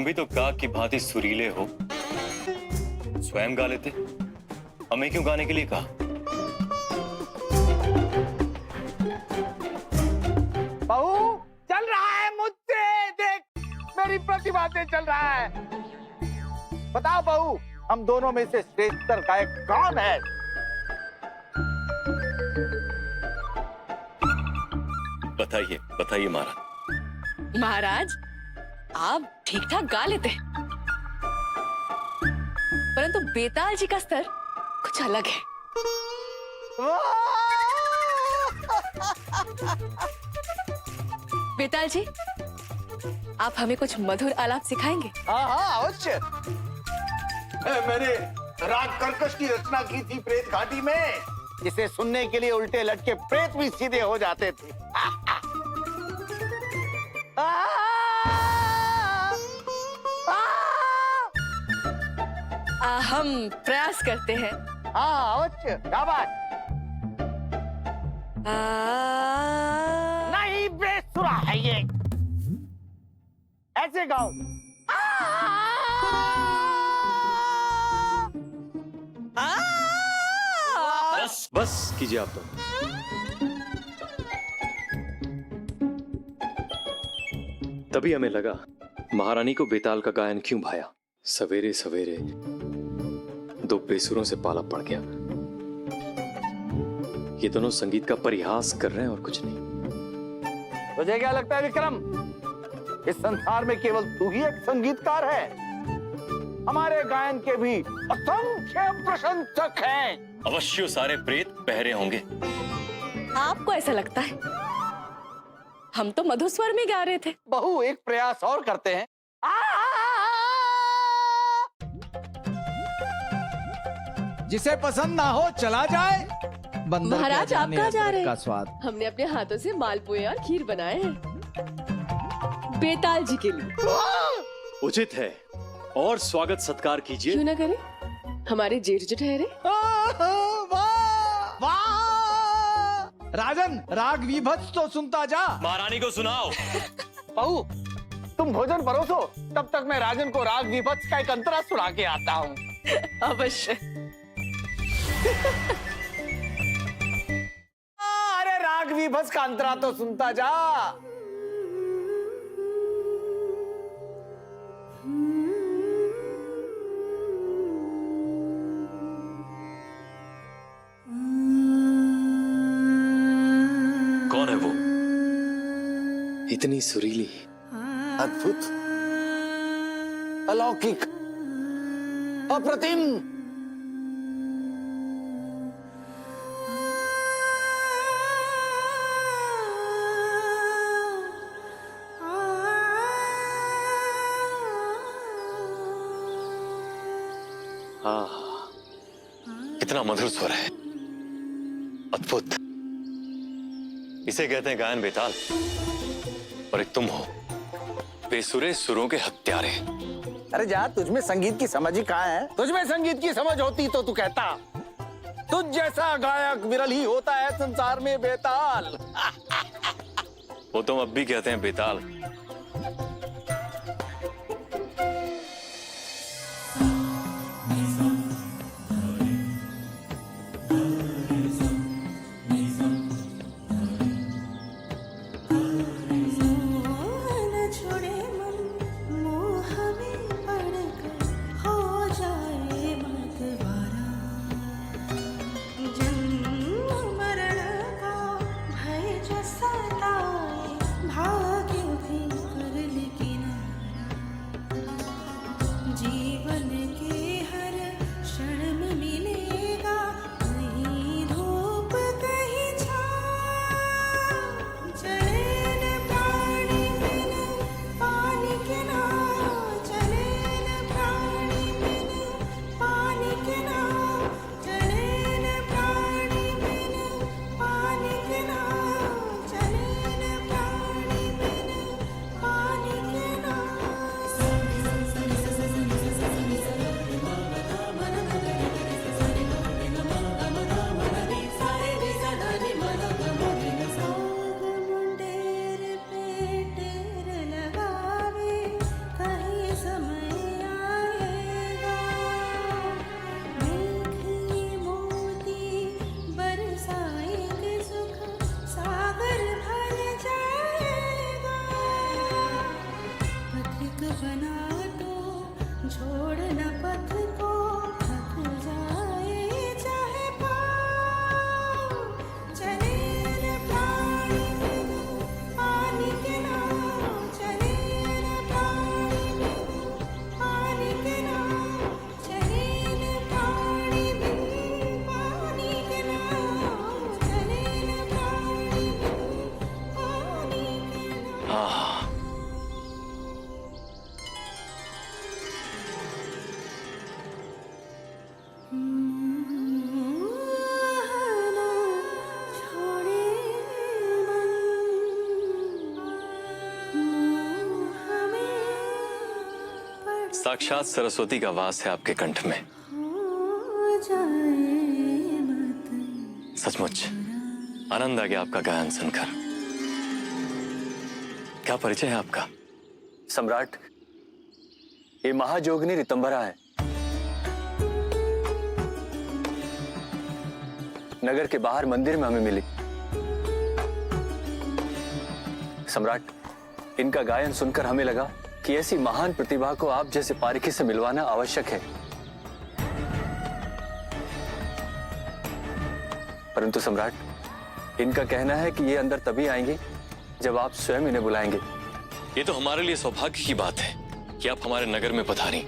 भी तो काग की भांति सुरीले हो, स्वयं गा लेते। हमें क्यों गाने के लिए कहा? बहू, चल रहा है मुझसे, देख मेरी प्रतिभा से चल रहा है। बताओ बहू, हम दोनों में से श्रेष्ठतर गायक कौन है? बताइए बताइए महाराज। महाराज, आप ठीक ठाक गा लेते हैं, परंतु बेताल जी का स्तर कुछ अलग है। बेताल जी, आप हमें कुछ मधुर आलाप सिखाएंगे? हाँ अवश्य। मैंने राग कर्कश की रचना की थी प्रेत घाटी में, जिसे सुनने के लिए उल्टे लटके प्रेत भी सीधे हो जाते थे। हम प्रयास करते हैं। हाँ अवश्य, क्या बात। नहीं बेसुरा है ये, ऐसे गाओ। बस बस कीजिए आप तो। तभी हमें लगा महारानी को बेताल का गायन क्यों भाया। सवेरे सवेरे दो बेसुरों से पाला पड़ गया। ये दोनों संगीत का परिहास कर रहे हैं और कुछ नहीं। तुझे क्या लगता है विक्रम, इस संसार में केवल तू ही एक संगीतकार है? हमारे गायन के भी असंख्य प्रशंसक हैं। अवश्य सारे प्रेत बहरे होंगे। आपको ऐसा लगता है? हम तो मधुस्वर में गा रहे थे। बहू, एक प्रयास और करते हैं। जिसे पसंद ना हो चला जाए। बंदर महाराज, क्या आप जाने कहाँ जा अदरक रहे हैं? का स्वाद। हमने अपने हाथों से मालपुए और खीर बनाए हैं बेताल जी के लिए। उचित है, और स्वागत सत्कार कीजिए। क्यों ना करें, हमारे जेठ जो ठहरे। वाह वाह! राजन, राग विभत्स तो सुनता जा। महारानी को सुनाओ। बहू, तुम भोजन परोसो, तब तक मैं राजन को राग विभत्स का एक अंतरा सुना के आता हूँ। अवश्य। अरे राग विभत्स का अंतरा तो सुनता जा। कौन है वो? इतनी सुरीली, अद्भुत, अलौकिक, अप्रतिम। हाँ, कितना मधुर स्वर है, अद्भुत। इसे कहते हैं गायन बेताल। और एक तुम हो, बेसुरे सुरों के हत्यारे। अरे जा, तुझमें संगीत की समझ ही कहाँ है? तुझमें संगीत की समझ होती तो तू कहता, तुझ जैसा गायक विरल ही होता है संसार में बेताल। वो तुम अब भी कहते हैं बेताल। साक्षात सरस्वती का वास है आपके कंठ में। सचमुच आनंद आ गया आपका गायन सुनकर। क्या परिचय है आपका? सम्राट, ये महाजोगिनी ऋतंभरा है। नगर के बाहर मंदिर में हमें मिली। सम्राट, इनका गायन सुनकर हमें लगा कि ऐसी महान प्रतिभा को आप जैसे पारिखी से मिलवाना आवश्यक है। परंतु सम्राट, इनका कहना है कि ये अंदर तभी आएंगे जब आप स्वयं इन्हें बुलाएंगे। ये तो हमारे लिए सौभाग्य की बात है कि आप हमारे नगर में पधारी।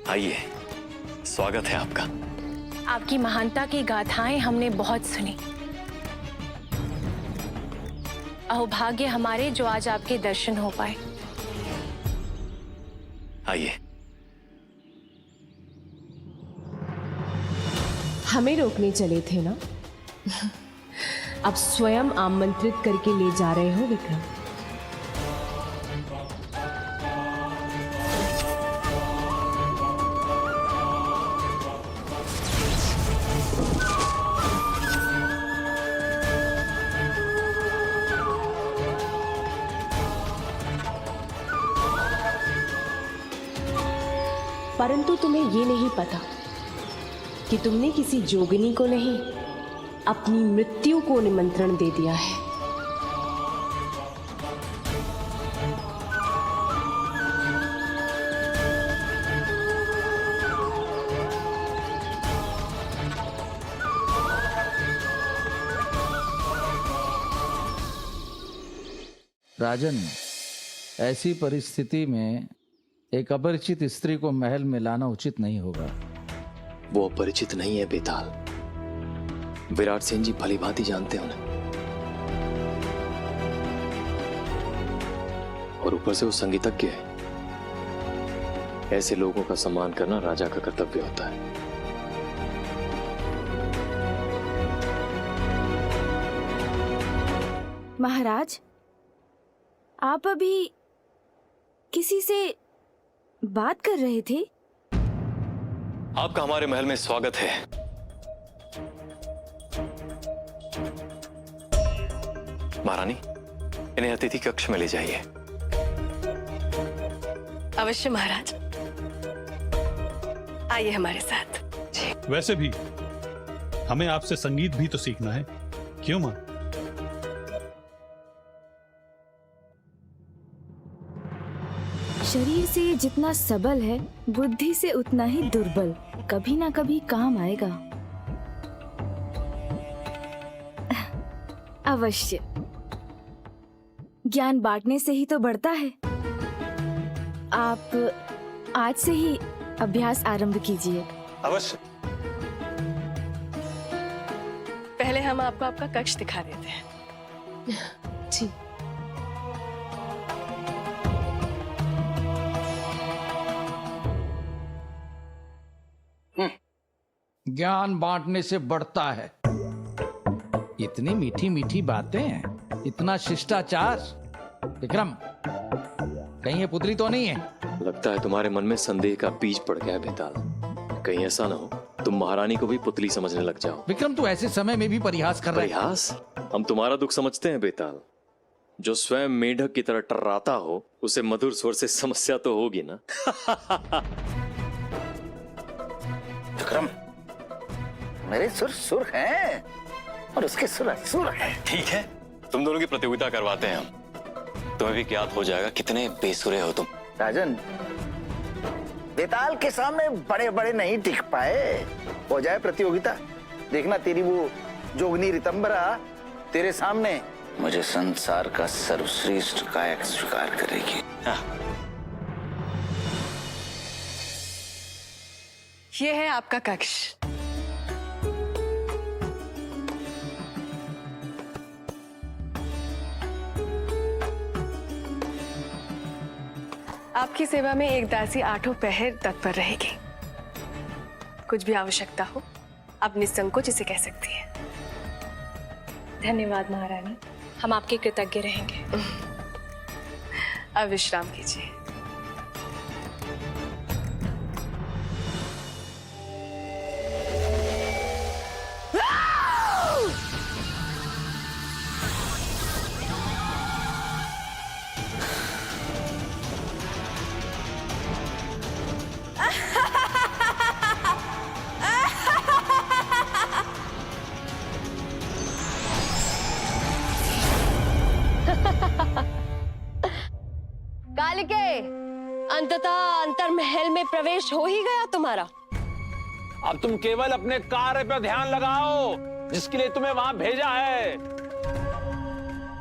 आइए, स्वागत है आपका। आपकी महानता की गाथाएं हमने बहुत सुनी। अहोभाग्य हमारे जो आज आपके दर्शन हो पाए। आइए। हमें रोकने चले थे ना? अब स्वयं आमंत्रित करके ले जा रहे हो विक्रम। परंतु तुम्हें ये नहीं पता कि तुमने किसी जोगिनी को नहीं, अपनी मृत्यु को निमंत्रण दे दिया है। राजन, ऐसी परिस्थिति में एक अपरिचित स्त्री को महल में लाना उचित नहीं होगा। वो अपरिचित नहीं है बेताल। विराट सेन जी भली भांति जानते हैं उन्हें, और ऊपर से वो संगीतज्ञ है। ऐसे लोगों का सम्मान करना राजा का कर्तव्य होता है। महाराज, आप अभी किसी से बात कर रहे थे? आपका हमारे महल में स्वागत है। महारानी, इन्हें अतिथि कक्ष में ले जाइए। अवश्य महाराज, आइए हमारे साथ। जी। वैसे भी हमें आपसे संगीत भी तो सीखना है, क्यों मां? शरीर से जितना सबल है, बुद्धि से उतना ही दुर्बल। कभी ना कभी काम आएगा। अवश्य। ज्ञान बांटने से ही तो बढ़ता है। आप आज से ही अभ्यास आरंभ कीजिए। अवश्य। पहले हम आपको आपका कक्ष दिखा देते हैं। जी। ज्ञान बांटने से बढ़ता है। इतनी मीठी मीठी बातें, इतना शिष्टाचार। विक्रम, कहीं ये पुतली तो नहीं है? लगता है तुम्हारे मन में संदेह का बीज पड़ गया है बेताल। कहीं ऐसा ना हो तुम महारानी को भी पुतली समझने लग जाओ। विक्रम, तू ऐसे समय में भी परिहास कर रहा है। परिहास? हम तुम्हारा दुख समझते हैं बेताल। जो स्वयं मेढक की तरह टर्राता हो, उसे मधुर स्वर से समस्या तो होगी ना। विक्रम, मेरे सुर सुर हैं और उसके सुर असुर हैं। ठीक है, तुम दोनों की प्रतियोगिता करवाते हैं हम। तुम्हें भी ज्ञात हो जाएगा कितने बेसुरे हो तुम। राजन, बेताल के सामने बड़े बड़े नहीं टिक पाए। हो जाए प्रतियोगिता। देखना, तेरी वो जोगनी ऋतंभरा तेरे सामने मुझे संसार का सर्वश्रेष्ठ गायक स्वीकार करेगी। हाँ। ये है आपका कक्ष। आपकी सेवा में एक दासी 8 पहर तत्पर रहेगी। कुछ भी आवश्यकता हो, आप निसंकोच इसे कह सकती है। धन्यवाद महारानी, हम आपके कृतज्ञ रहेंगे। अब विश्राम कीजिए। कालिके, अंततः अंतर्महल में प्रवेश हो ही गया तुम्हारा। अब तुम केवल अपने कार्य पर ध्यान लगाओ जिसके लिए तुम्हें वहां भेजा है।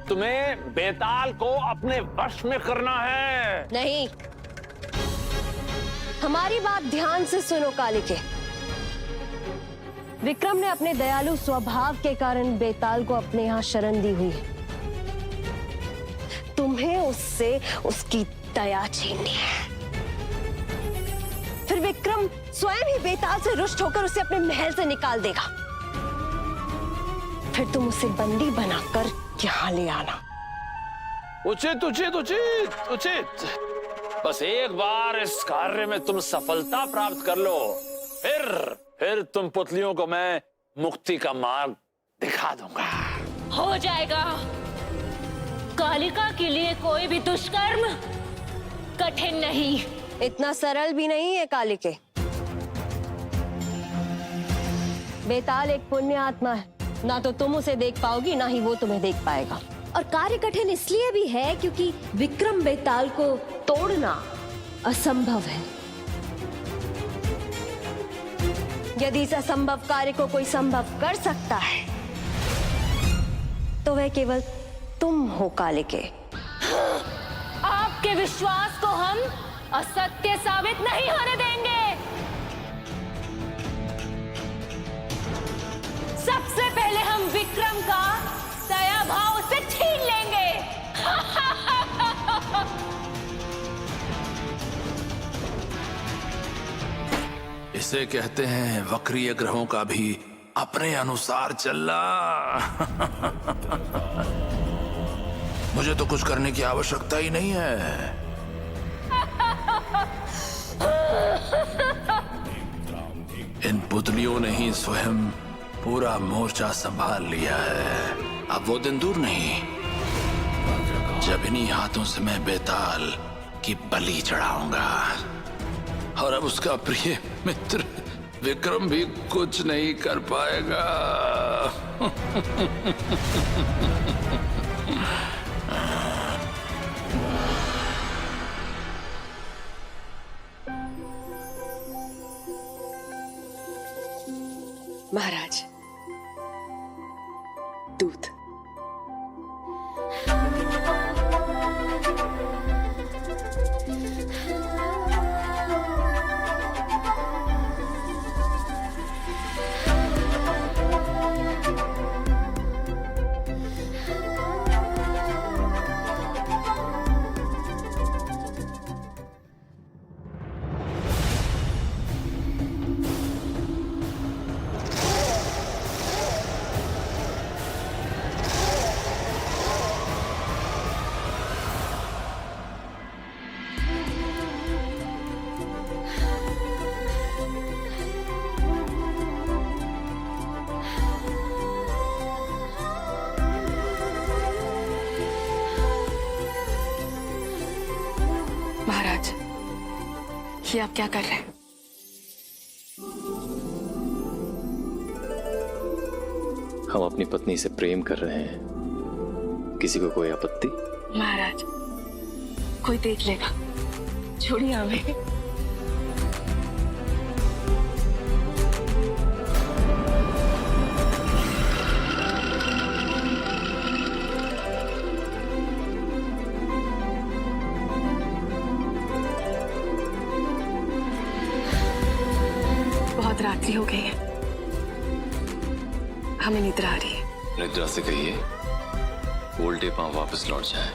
तुम्हें बेताल को अपने वश में करना है। नहीं, हमारी बात ध्यान से सुनो कालिके। विक्रम ने अपने दयालु स्वभाव के कारण बेताल को अपने यहां शरण दी हुई है। तुम्हें उससे उसकी दया छीननी है। फिर विक्रम स्वयं ही बेताल से रुष्ट होकर उसे अपने महल से निकाल देगा। फिर तुम उसे बंदी बनाकर यहाँ ले आना। उचित उचित उचित उचित। बस एक बार इस कार्य में तुम सफलता प्राप्त कर लो, फिर तुम पुतलियों को मैं मुक्ति का मार्ग दिखा दूंगा। हो जाएगा। कालिका के लिए कोई भी दुष्कर्म कठिन नहीं। इतना सरल भी नहीं है कालिके। बेताल एक पुण्य आत्मा है, ना तो तुम उसे देख पाओगी ना ही वो तुम्हें देख पाएगा। और कार्य कठिन इसलिए भी है क्योंकि विक्रम बेताल को तोड़ना असंभव है। यदि इस असंभव कार्य को कोई संभव कर सकता है तो वह केवल तुम हो कालिके। आपके विश्वास को हम असत्य साबित नहीं होने देंगे। सबसे पहले हम विक्रम का दया भाव से छीन लेंगे। इसे कहते हैं वक्रीय ग्रहों का भी अपने अनुसार चलना। मुझे तो कुछ करने की आवश्यकता ही नहीं है। इन पुतलियों ने ही स्वयं पूरा मोर्चा संभाल लिया है। अब वो दिन दूर नहीं जब इन्हीं हाथों से मैं बेताल की बलि चढ़ाऊंगा। और अब उसका प्रिय मित्र विक्रम भी कुछ नहीं कर पाएगा। महाराज, दूध। महाराज, ये आप क्या कर रहे हैं? हम अपनी पत्नी से प्रेम कर रहे हैं। किसी को कोई आपत्ति? महाराज, कोई देख लेगा। छोड़िए हमें। बहुत रात्रि हो गई है, हमें निद्रा आ रही है। निद्रा से कहिए उल्टे पांव वापस लौट जाए।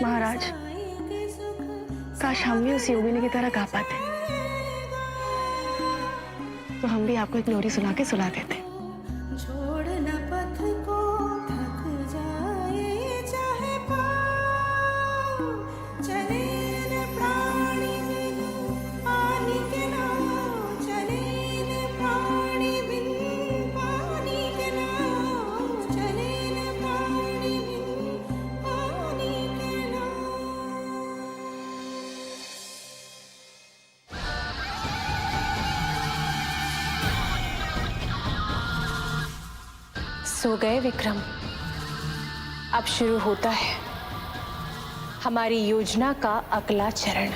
महाराज, काश हम भी उस योगिनी की तरह गा पाते, तो हम भी आपको एक लोरी सुना के सुला देते। सो गए विक्रम। अब शुरू होता है हमारी योजना का अगला चरण।